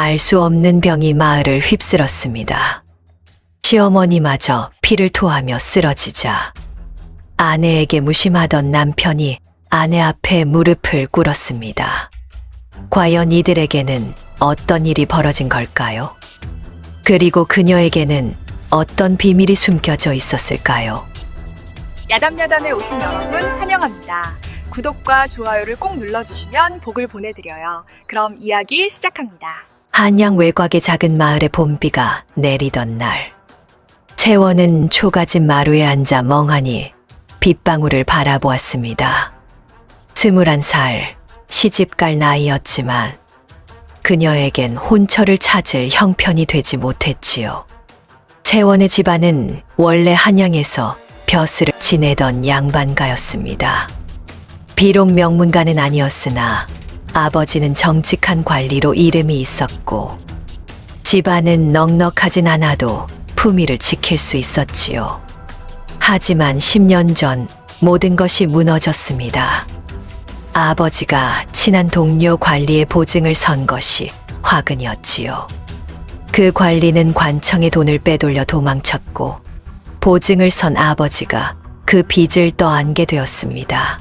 알 수 없는 병이 마을을 휩쓸었습니다. 시어머니마저 피를 토하며 쓰러지자 아내에게 무심하던 남편이 아내 앞에 무릎을 꿇었습니다. 과연 이들에게는 어떤 일이 벌어진 걸까요? 그리고 그녀에게는 어떤 비밀이 숨겨져 있었을까요? 야담야담에 오신 여러분 환영합니다. 구독과 좋아요를 꼭 눌러주시면 복을 보내드려요. 그럼 이야기 시작합니다. 한양 외곽의 작은 마을에 봄비가 내리던 날, 채원은 초가집 마루에 앉아 멍하니 빗방울을 바라보았습니다. 21살, 시집갈 나이였지만 그녀에겐 혼처를 찾을 형편이 되지 못했지요. 채원의 집안은 원래 한양에서 벼슬을 지내던 양반가였습니다. 비록 명문가는 아니었으나 아버지는 정직한 관리로 이름이 있었고 집안은 넉넉하진 않아도 품위를 지킬 수 있었지요. 하지만 10년 전 모든 것이 무너졌습니다. 아버지가 친한 동료 관리의 보증을 선 것이 화근이었지요. 그 관리는 관청의 돈을 빼돌려 도망쳤고 보증을 선 아버지가 그 빚을 떠안게 되었습니다.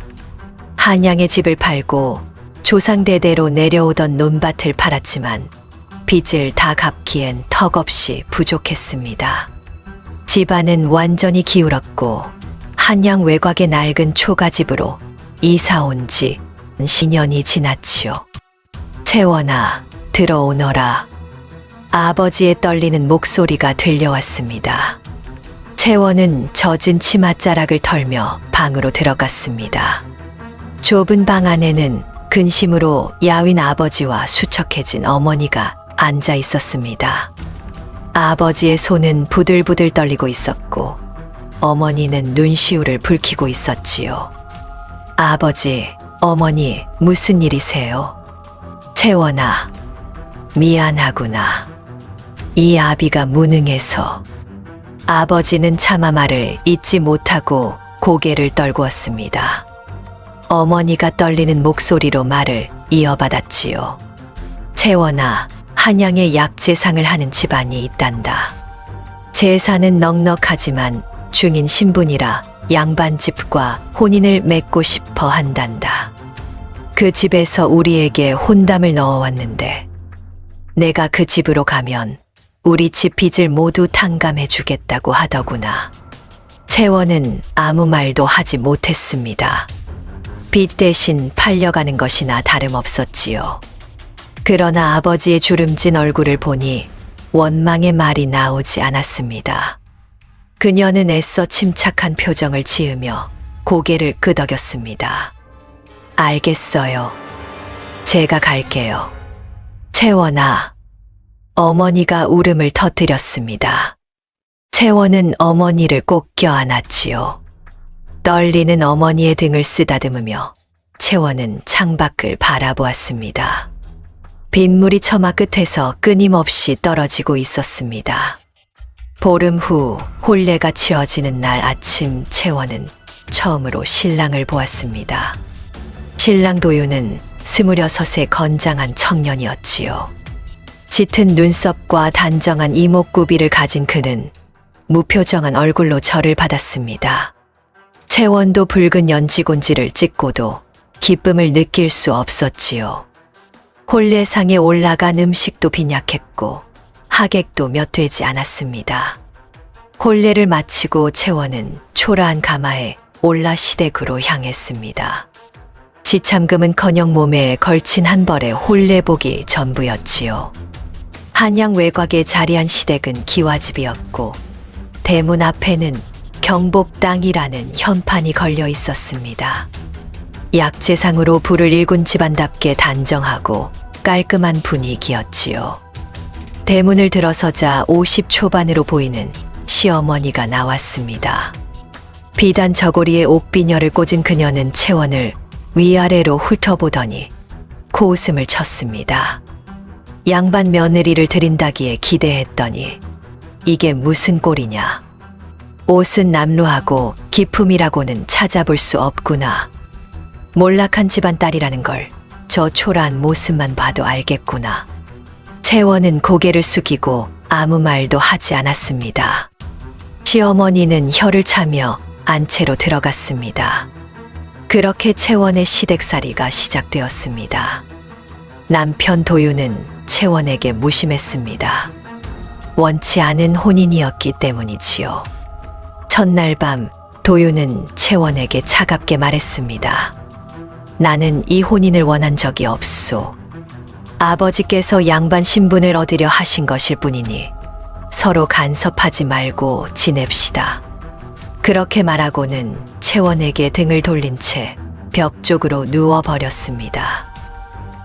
한양의 집을 팔고 조상대대로 내려오던 논밭을 팔았지만 빚을 다 갚기엔 턱없이 부족했습니다. 집안은 완전히 기울었고 한양 외곽의 낡은 초가집으로 이사온 지 10년이 지났지요. 채원아, 들어오너라. 아버지의 떨리는 목소리가 들려왔습니다. 채원은 젖은 치맛자락을 털며 방으로 들어갔습니다. 좁은 방 안에는 근심으로 야윈 아버지와 수척해진 어머니가 앉아 있었습니다. 아버지의 손은 부들부들 떨리고 있었고 어머니는 눈시울을 붉히고 있었지요. 아버지, 어머니, 무슨 일이세요? 채원아, 미안하구나. 이 아비가 무능해서. 아버지는 차마 말을 잇지 못하고 고개를 떨구었습니다. 어머니가 떨리는 목소리로 말을 이어받았지요. 채원아, 한양에 약재상을 하는 집안이 있단다. 재산은 넉넉하지만 중인 신분이라 양반집과 혼인을 맺고 싶어 한단다. 그 집에서 우리에게 혼담을 넣어왔는데 내가 그 집으로 가면 우리 집 빚을 모두 탕감해 주겠다고 하더구나. 채원은 아무 말도 하지 못했습니다. 빚 대신 팔려가는 것이나 다름없었지요. 그러나 아버지의 주름진 얼굴을 보니 원망의 말이 나오지 않았습니다. 그녀는 애써 침착한 표정을 지으며 고개를 끄덕였습니다. 알겠어요. 제가 갈게요. 채원아. 어머니가 울음을 터뜨렸습니다. 채원은 어머니를 꼭 껴안았지요. 떨리는 어머니의 등을 쓰다듬으며 채원은 창밖을 바라보았습니다. 빗물이 처마 끝에서 끊임없이 떨어지고 있었습니다. 보름 후 혼례가 치러지는 날 아침 채원은 처음으로 신랑을 보았습니다. 신랑 도윤은 26의 건장한 청년이었지요. 짙은 눈썹과 단정한 이목구비를 가진 그는 무표정한 얼굴로 절을 받았습니다. 채원도 붉은 연지곤지를 찍고도 기쁨을 느낄 수 없었지요. 혼례상에 올라간 음식도 빈약했고 하객도 몇 되지 않았습니다. 혼례를 마치고 채원은 초라한 가마에 올라 시댁으로 향했습니다. 지참금은커녕 몸에 걸친 한 벌의 혼례복이 전부였지요. 한양 외곽에 자리한 시댁은 기와집이었고 대문 앞에는 경복당이라는 현판이 걸려 있었습니다. 약재상으로 불을 일군 집안답게 단정하고 깔끔한 분위기였지요. 대문을 들어서자 50 초반으로 보이는 시어머니가 나왔습니다. 비단 저고리에 옥비녀를 꽂은 그녀는 채원을 위아래로 훑어보더니 코웃음을 쳤습니다. 양반 며느리를 들인다기에 기대했더니 이게 무슨 꼴이냐. 옷은 남루하고 기품이라고는 찾아볼 수 없구나. 몰락한 집안 딸이라는 걸 저 초라한 모습만 봐도 알겠구나. 채원은 고개를 숙이고 아무 말도 하지 않았습니다. 시어머니는 혀를 차며 안채로 들어갔습니다. 그렇게 채원의 시댁살이가 시작되었습니다. 남편 도윤은 채원에게 무심했습니다. 원치 않은 혼인이었기 때문이지요. 첫날 밤 도윤은 채원에게 차갑게 말했습니다. 나는 이 혼인을 원한 적이 없소. 아버지께서 양반 신분을 얻으려 하신 것일 뿐이니 서로 간섭하지 말고 지냅시다. 그렇게 말하고는 채원에게 등을 돌린 채 벽 쪽으로 누워버렸습니다.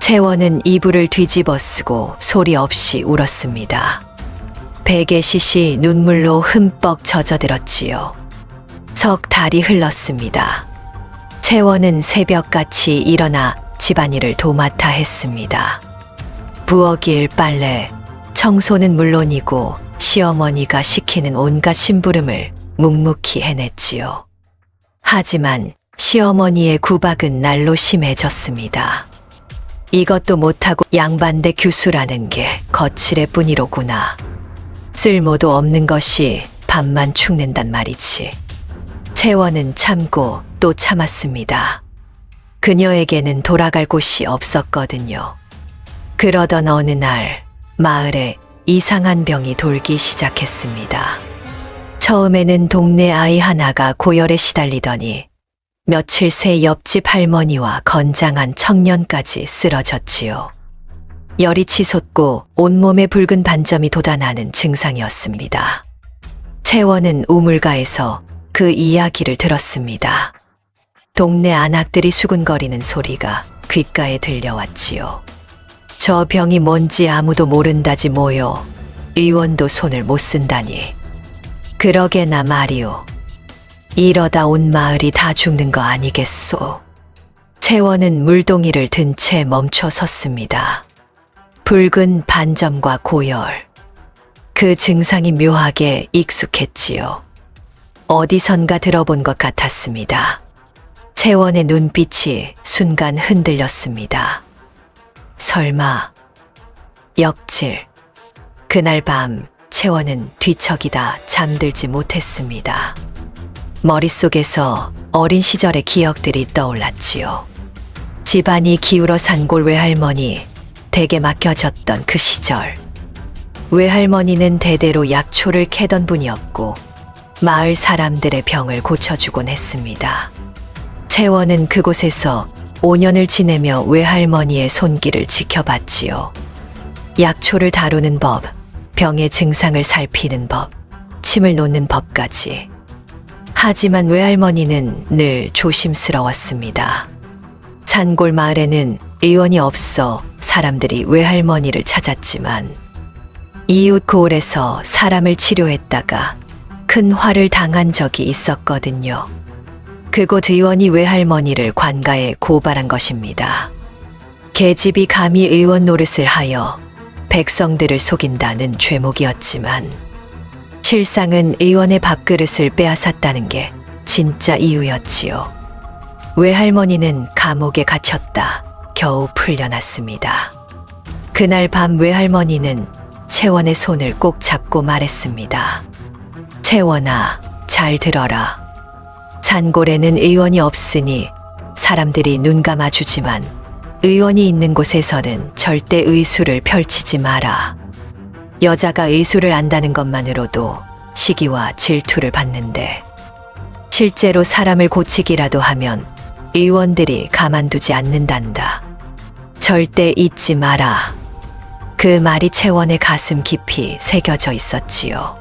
채원은 이불을 뒤집어 쓰고 소리 없이 울었습니다. 베개 시시 눈물로 흠뻑 젖어들었지요. 석 달이 흘렀습니다. 채원은 새벽같이 일어나 집안일을 도맡아 했습니다. 부엌일 빨래, 청소는 물론이고 시어머니가 시키는 온갖 심부름을 묵묵히 해냈지요. 하지만 시어머니의 구박은 날로 심해졌습니다. 이것도 못하고 양반대 규수라는 게 거칠애 뿐이로구나. 쓸모도 없는 것이 밥만 축낸단 말이지. 채원은 참고 또 참았습니다. 그녀에게는 돌아갈 곳이 없었거든요. 그러던 어느 날 마을에 이상한 병이 돌기 시작했습니다. 처음에는 동네 아이 하나가 고열에 시달리더니 며칠 새 옆집 할머니와 건장한 청년까지 쓰러졌지요. 열이 치솟고 온몸에 붉은 반점이 돋아나는 증상이었습니다. 채원은 우물가에서 그 이야기를 들었습니다. 동네 안악들이 수군거리는 소리가 귓가에 들려왔지요. 저 병이 뭔지 아무도 모른다지 뭐요. 의원도 손을 못 쓴다니. 그러게나 말이오. 이러다 온 마을이 다 죽는 거 아니겠소. 채원은 물동이를 든 채 멈춰 섰습니다. 붉은 반점과 고열. 그 증상이 묘하게 익숙했지요. 어디선가 들어본 것 같았습니다. 채원의 눈빛이 순간 흔들렸습니다. 설마 역질. 그날 밤 채원은 뒤척이다 잠들지 못했습니다. 머릿속에서 어린 시절의 기억들이 떠올랐지요. 집안이 기울어 산골 외할머니 댁에 맡겨졌던 그 시절. 외할머니는 대대로 약초를 캐던 분이었고 마을 사람들의 병을 고쳐주곤 했습니다. 채원은 그곳에서 5년을 지내며 외할머니의 손길을 지켜봤지요. 약초를 다루는 법, 병의 증상을 살피는 법, 침을 놓는 법까지. 하지만 외할머니는 늘 조심스러웠습니다. 산골 마을에는 의원이 없어 사람들이 외할머니를 찾았지만 이웃 고을에서 사람을 치료했다가 큰 화를 당한 적이 있었거든요. 그곳 의원이 외할머니를 관가에 고발한 것입니다. 계집이 감히 의원 노릇을 하여 백성들을 속인다는 죄목이었지만 실상은 의원의 밥그릇을 빼앗았다는 게 진짜 이유였지요. 외할머니는 감옥에 갇혔다 겨우 풀려났습니다. 그날 밤 외할머니는 채원의 손을 꼭 잡고 말했습니다. 채원아, 잘 들어라. 산골에는 의원이 없으니 사람들이 눈 감아주지만 의원이 있는 곳에서는 절대 의술을 펼치지 마라. 여자가 의술을 안다는 것만으로도 시기와 질투를 받는데 실제로 사람을 고치기라도 하면 의원들이 가만두지 않는단다. 절대 잊지 마라. 그 말이 채원의 가슴 깊이 새겨져 있었지요.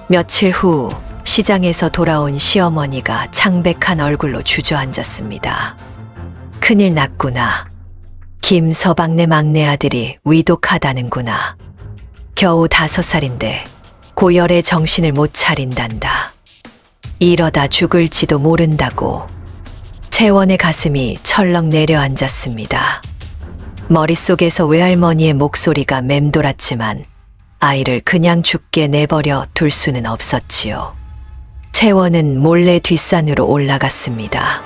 며칠 후 시장에서 돌아온 시어머니가 창백한 얼굴로 주저앉았습니다. 큰일 났구나. 김서방네 막내 아들이 위독하다는구나. 겨우 5살인데 고열에 정신을 못 차린단다. 이러다 죽을지도 모른다고. 채원의 가슴이 철렁 내려앉았습니다. 머릿속에서 외할머니의 목소리가 맴돌았지만 아이를 그냥 죽게 내버려 둘 수는 없었지요. 채원은 몰래 뒷산으로 올라갔습니다.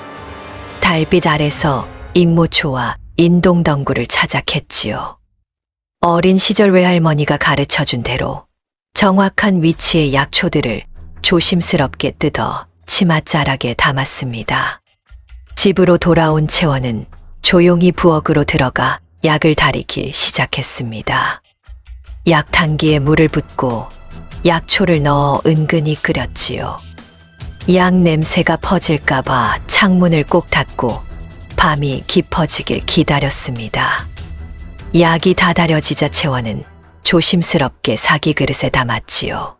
달빛 아래서 익모초와 인동덩굴을 찾아 캤지요. 어린 시절 외할머니가 가르쳐 준 대로 정확한 위치의 약초들을 조심스럽게 뜯어 치맛자락에 담았습니다. 집으로 돌아온 채원은 조용히 부엌으로 들어가 약을 다리기 시작했습니다. 약탕기에 물을 붓고 약초를 넣어 은근히 끓였지요. 약 냄새가 퍼질까봐 창문을 꼭 닫고 밤이 깊어지길 기다렸습니다. 약이 다 다려지자 채원은 조심스럽게 사기 그릇에 담았지요.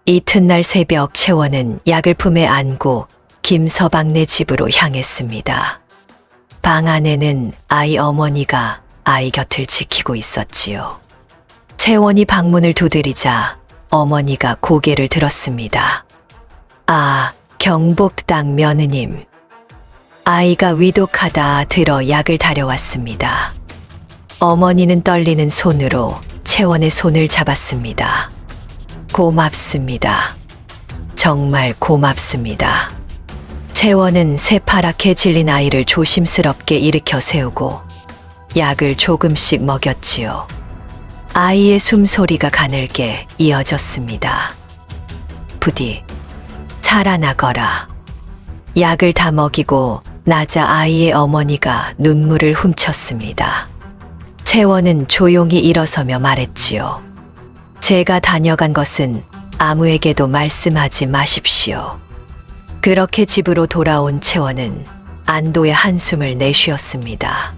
이튿날 새벽 채원은 약을 품에 안고 김서방네 집으로 향했습니다. 방 안에는 아이 어머니가 아이 곁을 지키고 있었지요. 채원이 방문을 두드리자 어머니가 고개를 들었습니다. 아, 경복당 며느님. 아이가 위독하다 들어 약을 다려왔습니다. 어머니는 떨리는 손으로 채원의 손을 잡았습니다. 고맙습니다. 정말 고맙습니다. 채원은 새파랗게 질린 아이를 조심스럽게 일으켜 세우고 약을 조금씩 먹였지요. 아이의 숨소리가 가늘게 이어졌습니다. 부디 살아나거라. 약을 다 먹이고 나자 아이의 어머니가 눈물을 훔쳤습니다. 채원은 조용히 일어서며 말했지요. 제가 다녀간 것은 아무에게도 말씀하지 마십시오. 그렇게 집으로 돌아온 채원은 안도의 한숨을 내쉬었습니다.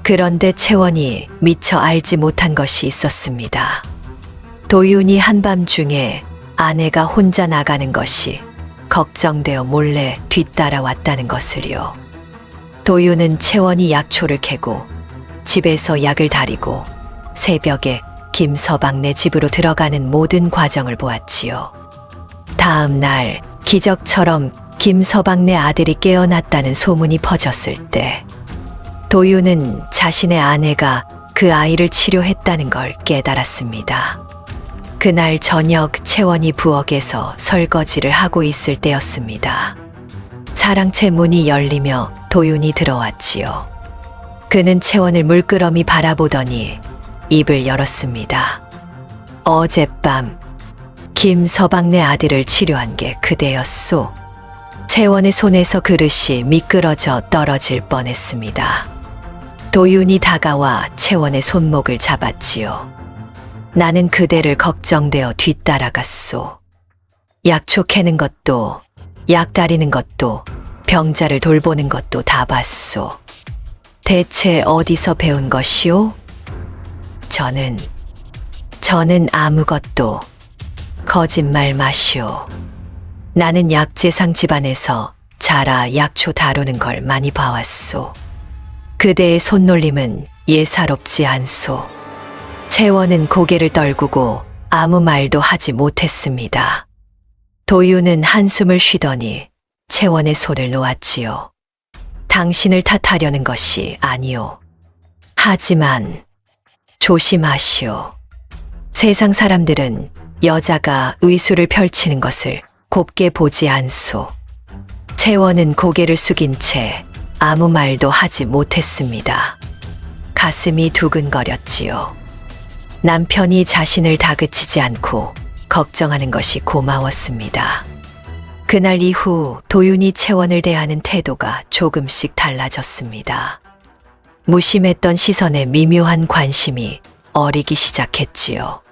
그런데 채원이 미처 알지 못한 것이 있었습니다. 도윤이 한밤중에 아내가 혼자 나가는 것이 걱정되어 몰래 뒤따라왔다는 것을요. 도윤은 채원이 약초를 캐고 집에서 약을 다리고 새벽에 김서방네 집으로 들어가는 모든 과정을 보았지요. 다음 날 기적처럼 김서방네 아들이 깨어났다는 소문이 퍼졌을 때 도윤은 자신의 아내가 그 아이를 치료했다는 걸 깨달았습니다. 그날 저녁 채원이 부엌에서 설거지를 하고 있을 때였습니다. 사랑채 문이 열리며 도윤이 들어왔지요. 그는 채원을 물끄러미 바라보더니 입을 열었습니다. 어젯밤 김서방네 아들을 치료한 게 그대였소. 채원의 손에서 그릇이 미끄러져 떨어질 뻔했습니다. 도윤이 다가와 채원의 손목을 잡았지요. 나는 그대를 걱정되어 뒤따라갔소. 약초 캐는 것도, 약 다리는 것도, 병자를 돌보는 것도 다 봤소. 대체 어디서 배운 것이오? 저는 아무것도 거짓말 마시오. 나는 약재상 집안에서 자라 약초 다루는 걸 많이 봐왔소. 그대의 손놀림은 예사롭지 않소. 채원은 고개를 떨구고 아무 말도 하지 못했습니다. 도윤은 한숨을 쉬더니 채원의 손을 놓았지요. 당신을 탓하려는 것이 아니오. 하지만 조심하시오. 세상 사람들은 여자가 의술을 펼치는 것을 곱게 보지 않소. 채원은 고개를 숙인 채 아무 말도 하지 못했습니다. 가슴이 두근거렸지요. 남편이 자신을 다그치지 않고 걱정하는 것이 고마웠습니다. 그날 이후 도윤이 채원을 대하는 태도가 조금씩 달라졌습니다. 무심했던 시선에 미묘한 관심이 어리기 시작했지요.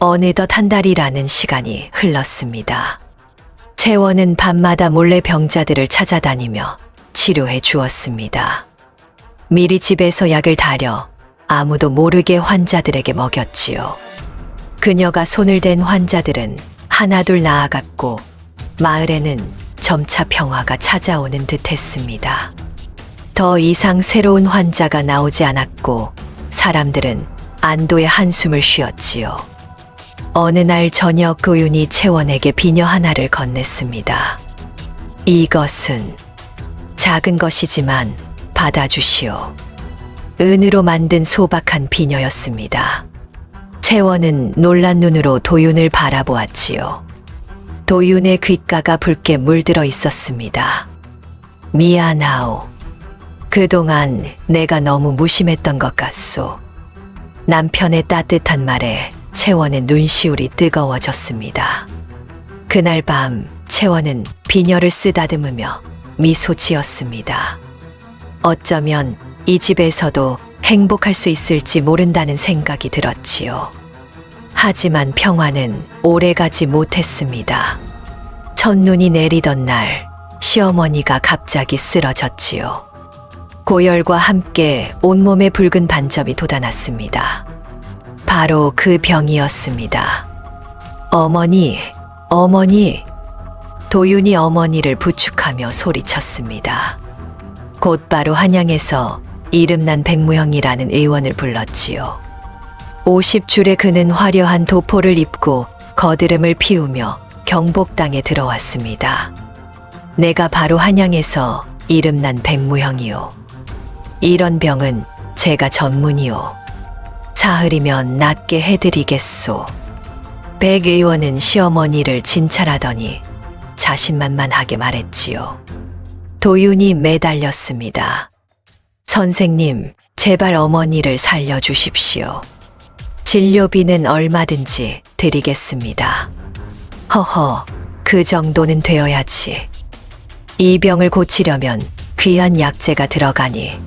어느덧 한 달이라는 시간이 흘렀습니다. 채원은 밤마다 몰래 병자들을 찾아다니며 치료해 주었습니다. 미리 집에서 약을 다려 아무도 모르게 환자들에게 먹였지요. 그녀가 손을 댄 환자들은 하나둘 나아갔고 마을에는 점차 평화가 찾아오는 듯했습니다. 더 이상 새로운 환자가 나오지 않았고 사람들은 안도의 한숨을 쉬었지요. 어느 날 저녁 도윤이 채원에게 비녀 하나를 건넸습니다. 이것은 작은 것이지만 받아주시오. 은으로 만든 소박한 비녀였습니다. 채원은 놀란 눈으로 도윤을 바라보았지요. 도윤의 귓가가 붉게 물들어 있었습니다. 미안하오. 그동안 내가 너무 무심했던 것 같소. 남편의 따뜻한 말에 채원의 눈시울이 뜨거워졌습니다. 그날 밤 채원은 비녀를 쓰다듬으며 미소 지었습니다. 어쩌면 이 집에서도 행복할 수 있을지 모른다는 생각이 들었지요. 하지만 평화는 오래가지 못했습니다. 첫눈이 내리던 날 시어머니가 갑자기 쓰러졌지요. 고열과 함께 온몸에 붉은 반점이 돋아났습니다. 바로 그 병이었습니다. 어머니, 어머니. 도윤이 어머니를 부축하며 소리쳤습니다. 곧바로 한양에서 이름난 백무형이라는 의원을 불렀지요. 50줄에 그는 화려한 도포를 입고 거드름을 피우며 경복당에 들어왔습니다. 내가 바로 한양에서 이름난 백무형이요. 이런 병은 제가 전문이요. 사흘이면 낫게 해드리겠소. 백 의원은 시어머니를 진찰하더니 자신만만하게 말했지요. 도윤이 매달렸습니다. 선생님, 제발 어머니를 살려주십시오. 진료비는 얼마든지 드리겠습니다. 허허, 그 정도는 되어야지. 이 병을 고치려면 귀한 약재가 들어가니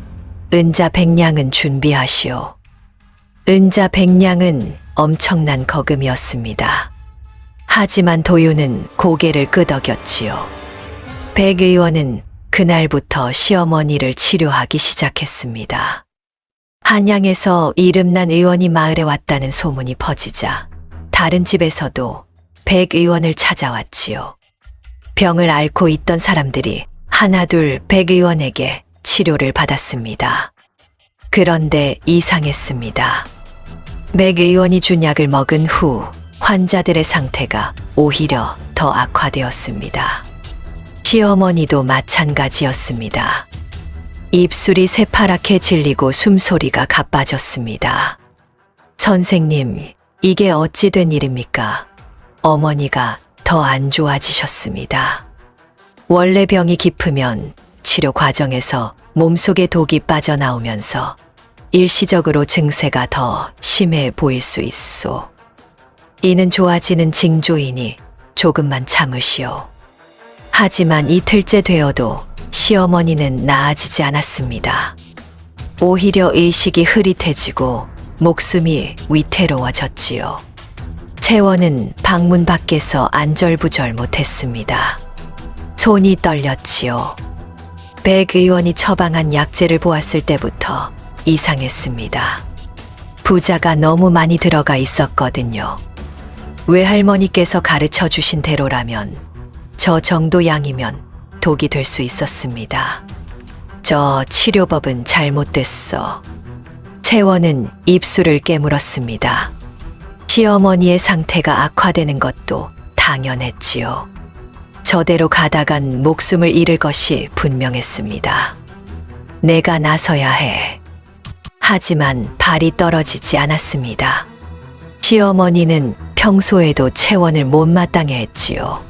은자 100냥은 준비하시오. 은자 100냥은 엄청난 거금이었습니다. 하지만 도윤은 고개를 끄덕였지요. 백 의원은 그날부터 시어머니를 치료하기 시작했습니다. 한양에서 이름난 의원이 마을에 왔다는 소문이 퍼지자 다른 집에서도 백 의원을 찾아왔지요. 병을 앓고 있던 사람들이 하나둘 백 의원에게 치료를 받았습니다. 그런데 이상했습니다. 백 의원이 준 약을 먹은 후 환자들의 상태가 오히려 더 악화되었습니다. 시어머니도 마찬가지였습니다. 입술이 새파랗게 질리고 숨소리가 가빠졌습니다. 선생님, 이게 어찌 된 일입니까? 어머니가 더 안 좋아지셨습니다. 원래 병이 깊으면 치료 과정에서 몸속에 독이 빠져나오면서 일시적으로 증세가 더 심해 보일 수 있소. 이는 좋아지는 징조이니 조금만 참으시오. 하지만 이틀째 되어도 시어머니는 나아지지 않았습니다. 오히려 의식이 흐릿해지고 목숨이 위태로워졌지요. 채원은 방문 밖에서 안절부절 못했습니다. 손이 떨렸지요. 백 의원이 처방한 약재를 보았을 때부터 이상했습니다. 부자가 너무 많이 들어가 있었거든요. 외할머니께서 가르쳐 주신 대로라면 저 정도 양이면 독이 될 수 있었습니다. 저 치료법은 잘못됐어. 채원은 입술을 깨물었습니다. 시어머니의 상태가 악화되는 것도 당연했지요. 저대로 가다간 목숨을 잃을 것이 분명했습니다. 내가 나서야 해. 하지만 발이 떨어지지 않았습니다. 시어머니는 평소에도 채원을 못마땅해 했지요.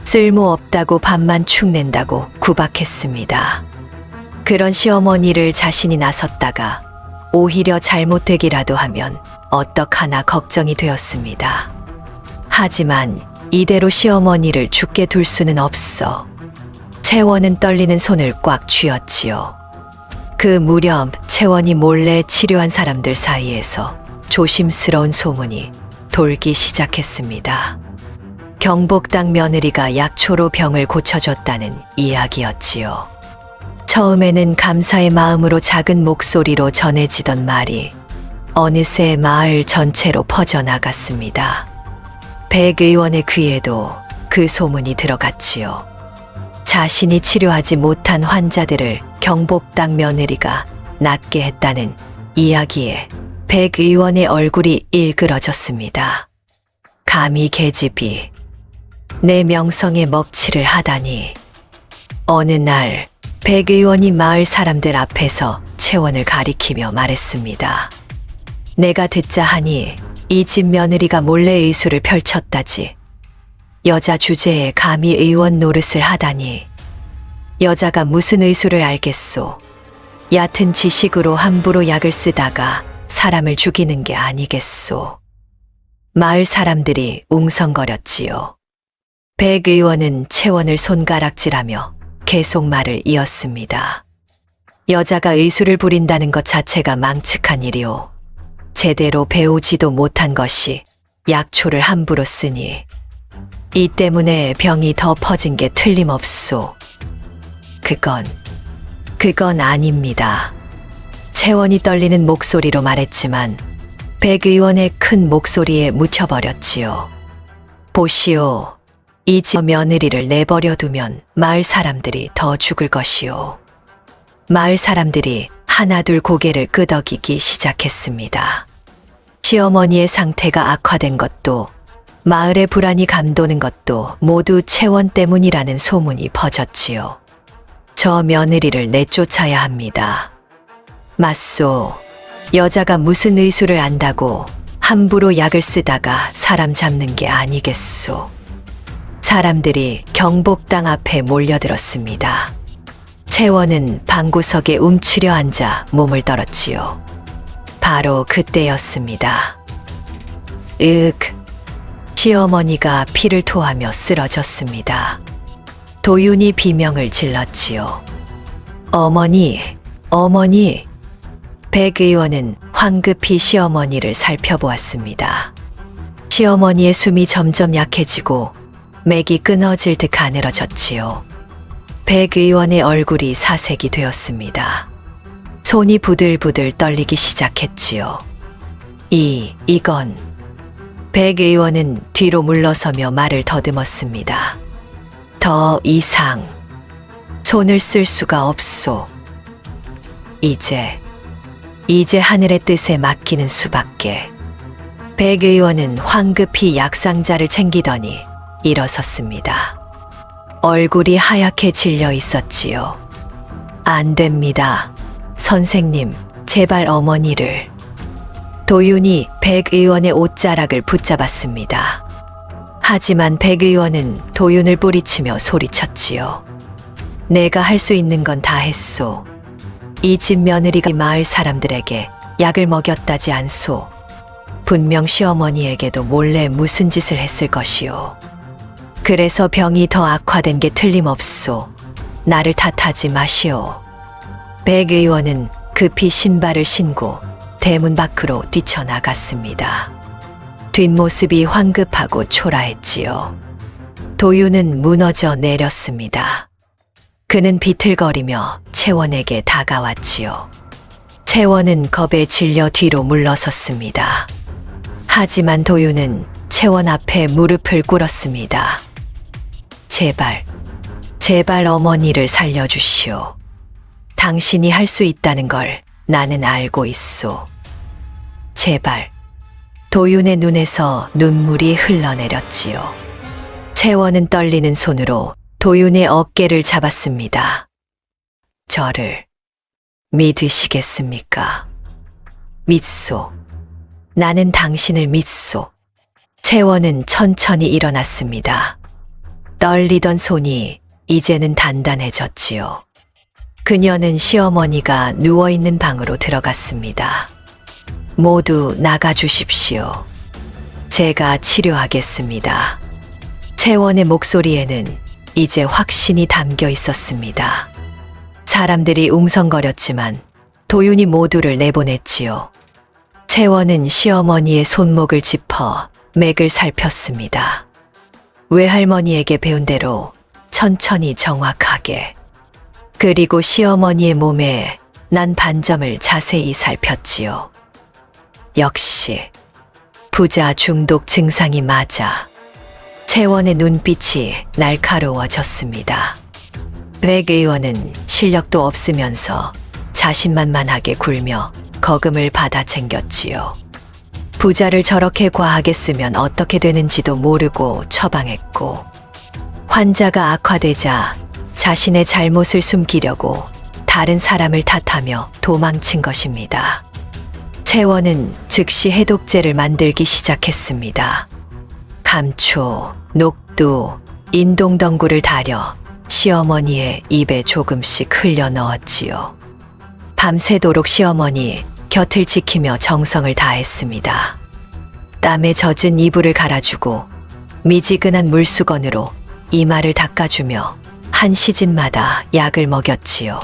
쓸모없다고 밥만 축낸다고 구박했습니다. 그런 시어머니를 자신이 나섰다가 오히려 잘못되기라도 하면 어떡하나 걱정이 되었습니다. 하지만 이대로 시어머니를 죽게 둘 수는 없어. 채원은 떨리는 손을 꽉 쥐었지요. 그 무렵 채원이 몰래 치료한 사람들 사이에서 조심스러운 소문이 돌기 시작했습니다. 경복당 며느리가 약초로 병을 고쳐줬다는 이야기였지요. 처음에는 감사의 마음으로 작은 목소리로 전해지던 말이 어느새 마을 전체로 퍼져나갔습니다. 백 의원의 귀에도 그 소문이 들어갔지요. 자신이 치료하지 못한 환자들을 경복당 며느리가 낫게 했다는 이야기에 백 의원의 얼굴이 일그러졌습니다. 감히 계집이 내 명성에 먹칠을 하다니. 어느 날 백 의원이 마을 사람들 앞에서 채원을 가리키며 말했습니다. 내가 듣자 하니 이 집 며느리가 몰래 의술을 펼쳤다지. 여자 주제에 감히 의원 노릇을 하다니. 여자가 무슨 의술을 알겠소. 얕은 지식으로 함부로 약을 쓰다가 사람을 죽이는 게 아니겠소. 마을 사람들이 웅성거렸지요. 백 의원은 채원을 손가락질하며 계속 말을 이었습니다. 여자가 의술을 부린다는 것 자체가 망측한 일이오. 제대로 배우지도 못한 것이 약초를 함부로 쓰니 이 때문에 병이 더 퍼진 게 틀림없소. 그건 아닙니다. 채원이 떨리는 목소리로 말했지만 백 의원의 큰 목소리에 묻혀버렸지요. 보시오. 이 집 며느리를 내버려 두면 마을 사람들이 더 죽을 것이오. 마을 사람들이 하나둘 고개를 끄덕이기 시작했습니다. 시어머니의 상태가 악화된 것도 마을의 불안이 감도는 것도 모두 채원 때문이라는 소문이 퍼졌지요. 저 며느리를 내쫓아야 합니다. 맞소. 여자가 무슨 의술을 안다고 함부로 약을 쓰다가 사람 잡는 게 아니겠소. 사람들이 경복당 앞에 몰려들었습니다. 채원은 방구석에 움츠려 앉아 몸을 떨었지요. 바로 그때였습니다. 시어머니가 피를 토하며 쓰러졌습니다. 도윤이 비명을 질렀지요. 어머니. 백 의원은 황급히 시어머니를 살펴보았습니다. 시어머니의 숨이 점점 약해지고 맥이 끊어질 듯 가늘어졌지요. 백 의원의 얼굴이 사색이 되었습니다. 손이 부들부들 떨리기 시작했지요. 이건. 백 의원은 뒤로 물러서며 말을 더듬었습니다. 더 이상 손을 쓸 수가 없소. 이제 하늘의 뜻에 맡기는 수밖에. 백 의원은 황급히 약상자를 챙기더니 일어섰습니다. 얼굴이 하얗게 질려 있었지요. 안 됩니다. 선생님, 제발 어머니를. 도윤이 백 의원의 옷자락을 붙잡았습니다. 하지만 백 의원은 도윤을 뿌리치며 소리쳤지요. 내가 할 수 있는 건 다 했소. 이 집 며느리가 마을 사람들에게 약을 먹였다지 않소. 분명 시어머니에게도 몰래 무슨 짓을 했을 것이오. 그래서 병이 더 악화된 게 틀림없소. 나를 탓하지 마시오. 백 의원은 급히 신발을 신고 대문 밖으로 뛰쳐나갔습니다. 뒷모습이 황급하고 초라했지요. 도윤은 무너져 내렸습니다. 그는 비틀거리며 채원에게 다가왔지요. 채원은 겁에 질려 뒤로 물러섰습니다. 하지만 도윤은 채원 앞에 무릎을 꿇었습니다. 제발 어머니를 살려주시오. 당신이 할 수 있다는 걸 나는 알고 있소. 제발. 도윤의 눈에서 눈물이 흘러내렸지요. 채원은 떨리는 손으로 도윤의 어깨를 잡았습니다. 저를 믿으시겠습니까? 믿소. 나는 당신을 믿소. 채원은 천천히 일어났습니다. 떨리던 손이 이제는 단단해졌지요. 그녀는 시어머니가 누워있는 방으로 들어갔습니다. 모두 나가주십시오. 제가 치료하겠습니다. 채원의 목소리에는 이제 확신이 담겨 있었습니다. 사람들이 웅성거렸지만 도윤이 모두를 내보냈지요. 채원은 시어머니의 손목을 짚어 맥을 살폈습니다. 외할머니에게 배운 대로 천천히 정확하게. 그리고 시어머니의 몸에 난 반점을 자세히 살폈지요. 역시 부자 중독 증상이 맞아. 채원의 눈빛이 날카로워졌습니다. 백 의원은 실력도 없으면서 자신만만하게 굴며 거금을 받아 챙겼지요. 부자를 저렇게 과하게 쓰면 어떻게 되는지도 모르고 처방했고, 환자가 악화되자 자신의 잘못을 숨기려고 다른 사람을 탓하며 도망친 것입니다. 채원은 즉시 해독제를 만들기 시작했습니다. 감초, 녹두, 인동덩굴을 달여 시어머니의 입에 조금씩 흘려 넣었지요. 밤새도록 시어머니 곁을 지키며 정성을 다했습니다. 땀에 젖은 이불을 갈아주고 미지근한 물수건으로 이마를 닦아주며 한 시즌마다 약을 먹였지요.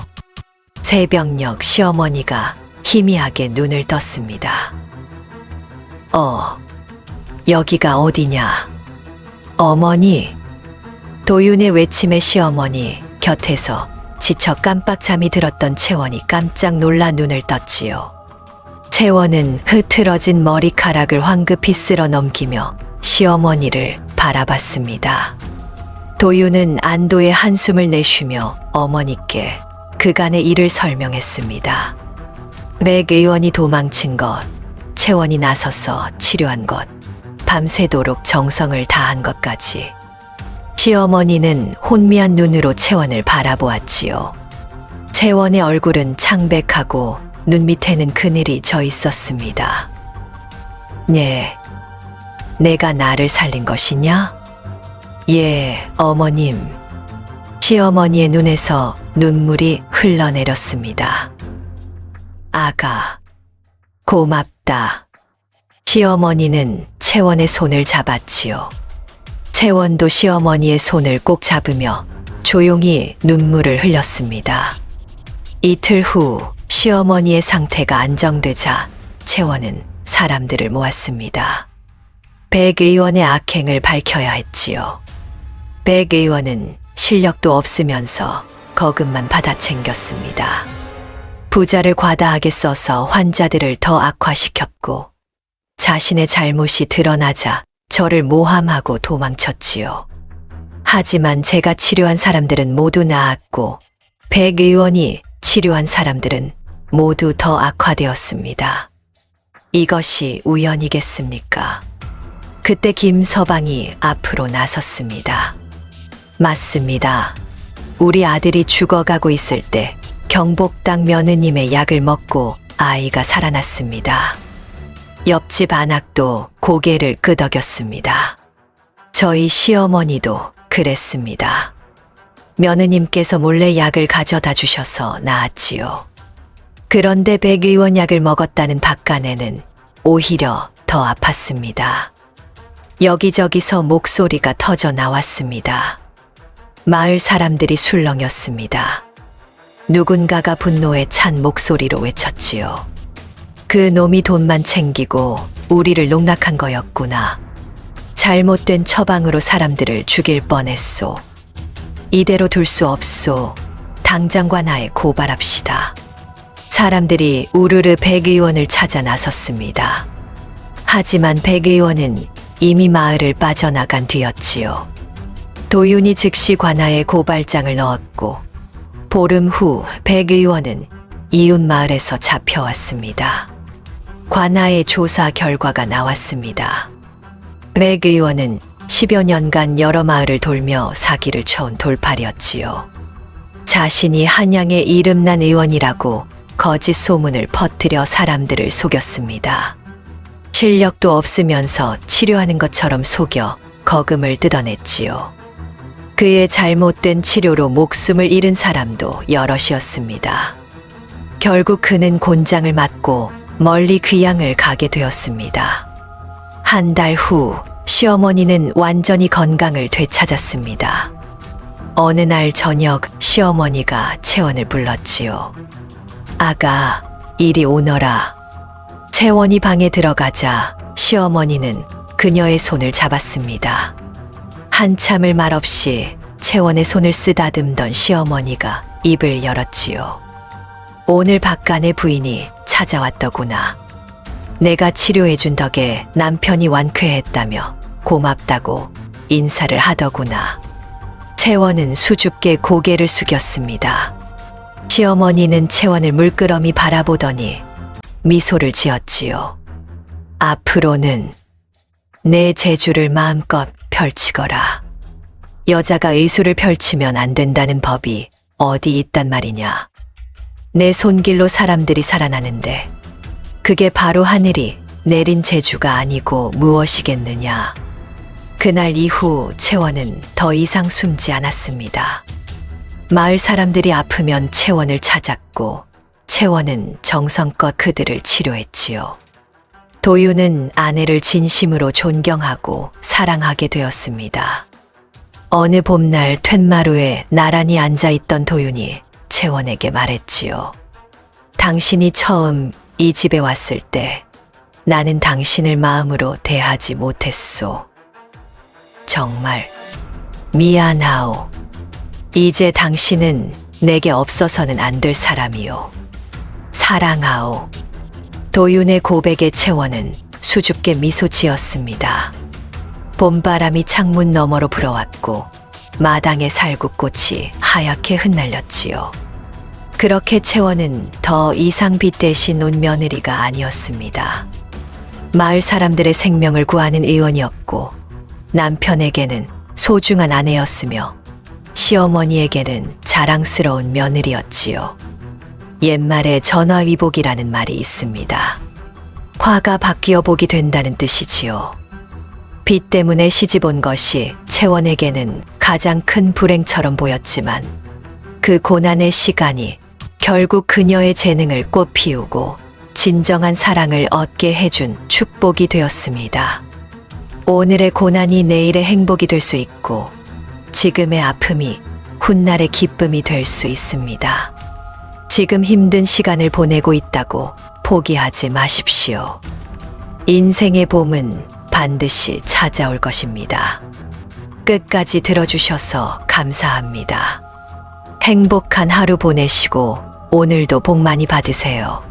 새벽녘 시어머니가 희미하게 눈을 떴습니다. 여기가 어디냐? 어머니. 도윤의 외침에 시어머니 곁에서 지쳐 깜빡 잠이 들었던 채원이 깜짝 놀라 눈을 떴지요. 채원은 흐트러진 머리카락을 황급히 쓸어 넘기며 시어머니를 바라봤습니다. 도윤은 안도의 한숨을 내쉬며 어머니께 그간의 일을 설명했습니다. 백 의원이 도망친 것, 채원이 나서서 치료한 것, 밤새도록 정성을 다한 것까지. 시어머니는 혼미한 눈으로 채원을 바라보았지요. 채원의 얼굴은 창백하고 눈 밑에는 그늘이 져 있었습니다. 내가 나를 살린 것이냐? 예, 어머님. 시어머니의 눈에서 눈물이 흘러내렸습니다. 아가, 고맙다. 시어머니는 채원의 손을 잡았지요. 채원도 시어머니의 손을 꼭 잡으며 조용히 눈물을 흘렸습니다. 이틀 후 시어머니의 상태가 안정되자 채원은 사람들을 모았습니다. 백 의원의 악행을 밝혀야 했지요. 백 의원은 실력도 없으면서 거금만 받아 챙겼습니다. 부자를 과다하게 써서 환자들을 더 악화시켰고 자신의 잘못이 드러나자 저를 모함하고 도망쳤지요. 하지만 제가 치료한 사람들은 모두 나았고 백 의원이 치료한 사람들은 모두 더 악화되었습니다. 이것이 우연이겠습니까? 그때 김서방이 앞으로 나섰습니다. 맞습니다. 우리 아들이 죽어가고 있을 때 경복당 며느님의 약을 먹고 아이가 살아났습니다. 옆집 안악도 고개를 끄덕였습니다. 저희 시어머니도 그랬습니다. 며느님께서 몰래 약을 가져다 주셔서 나았지요. 그런데 백 의원 약을 먹었다는 박간에는 오히려 더 아팠습니다. 여기저기서 목소리가 터져 나왔습니다. 마을 사람들이 술렁였습니다. 누군가가 분노에 찬 목소리로 외쳤지요. 그 놈이 돈만 챙기고 우리를 농락한 거였구나. 잘못된 처방으로 사람들을 죽일 뻔했소. 이대로 둘 수 없소. 당장 관아에 고발합시다. 사람들이 우르르 백 의원을 찾아 나섰습니다. 하지만 백 의원은 이미 마을을 빠져나간 뒤였지요. 도윤이 즉시 관아에 고발장을 넣었고 보름 후 백 의원은 이웃 마을에서 잡혀왔습니다. 관아의 조사 결과가 나왔습니다. 백 의원은 10여 년간 여러 마을을 돌며 사기를 쳐온 돌팔이었지요. 자신이 한양의 이름난 의원이라고 거짓 소문을 퍼뜨려 사람들을 속였습니다. 실력도 없으면서 치료하는 것처럼 속여 거금을 뜯어냈지요. 그의 잘못된 치료로 목숨을 잃은 사람도 여럿이었습니다. 결국 그는 곤장을 맞고 멀리 귀양을 가게 되었습니다. 한 달 후 시어머니는 완전히 건강을 되찾았습니다. 어느 날 저녁 시어머니가 채원을 불렀지요. 아가, 이리 오너라. 채원이 방에 들어가자 시어머니는 그녀의 손을 잡았습니다. 한참을 말없이 채원의 손을 쓰다듬던 시어머니가 입을 열었지요. 오늘 박간의 부인이 찾아왔더구나. 내가 치료해준 덕에 남편이 완쾌했다며 고맙다고 인사를 하더구나. 채원은 수줍게 고개를 숙였습니다. 시어머니는 채원을 물끄러미 바라보더니 미소를 지었지요. 앞으로는 내 재주를 마음껏 펼치거라. 여자가 의술을 펼치면 안 된다는 법이 어디 있단 말이냐. 내 손길로 사람들이 살아나는데 그게 바로 하늘이 내린 재주가 아니고 무엇이겠느냐. 그날 이후 채원은 더 이상 숨지 않았습니다. 마을 사람들이 아프면 채원을 찾았고 채원은 정성껏 그들을 치료했지요. 도윤은 아내를 진심으로 존경하고 사랑하게 되었습니다. 어느 봄날 툇마루에 나란히 앉아있던 도윤이 채원에게 말했지요. 당신이 처음 이 집에 왔을 때 나는 당신을 마음으로 대하지 못했소. 정말 미안하오. 이제 당신은 내게 없어서는 안 될 사람이요. 사랑하오. 도윤의 고백에 채원은 수줍게 미소 지었습니다. 봄바람이 창문 너머로 불어왔고 마당의 살구꽃이 하얗게 흩날렸지요. 그렇게 채원은 더 이상 빚 대신 온 며느리가 아니었습니다. 마을 사람들의 생명을 구하는 의원이었고 남편에게는 소중한 아내였으며 시어머니에게는 자랑스러운 며느리였지요. 옛말에 전화위복이라는 말이 있습니다. 화가 바뀌어 복이 된다는 뜻이지요. 빚 때문에 시집 온 것이 채원에게는 가장 큰 불행처럼 보였지만 그 고난의 시간이 결국 그녀의 재능을 꽃피우고 진정한 사랑을 얻게 해준 축복이 되었습니다. 오늘의 고난이 내일의 행복이 될 수 있고 지금의 아픔이 훗날의 기쁨이 될 수 있습니다. 지금 힘든 시간을 보내고 있다고 포기하지 마십시오. 인생의 봄은 반드시 찾아올 것입니다. 끝까지 들어주셔서 감사합니다. 행복한 하루 보내시고 오늘도 복 많이 받으세요.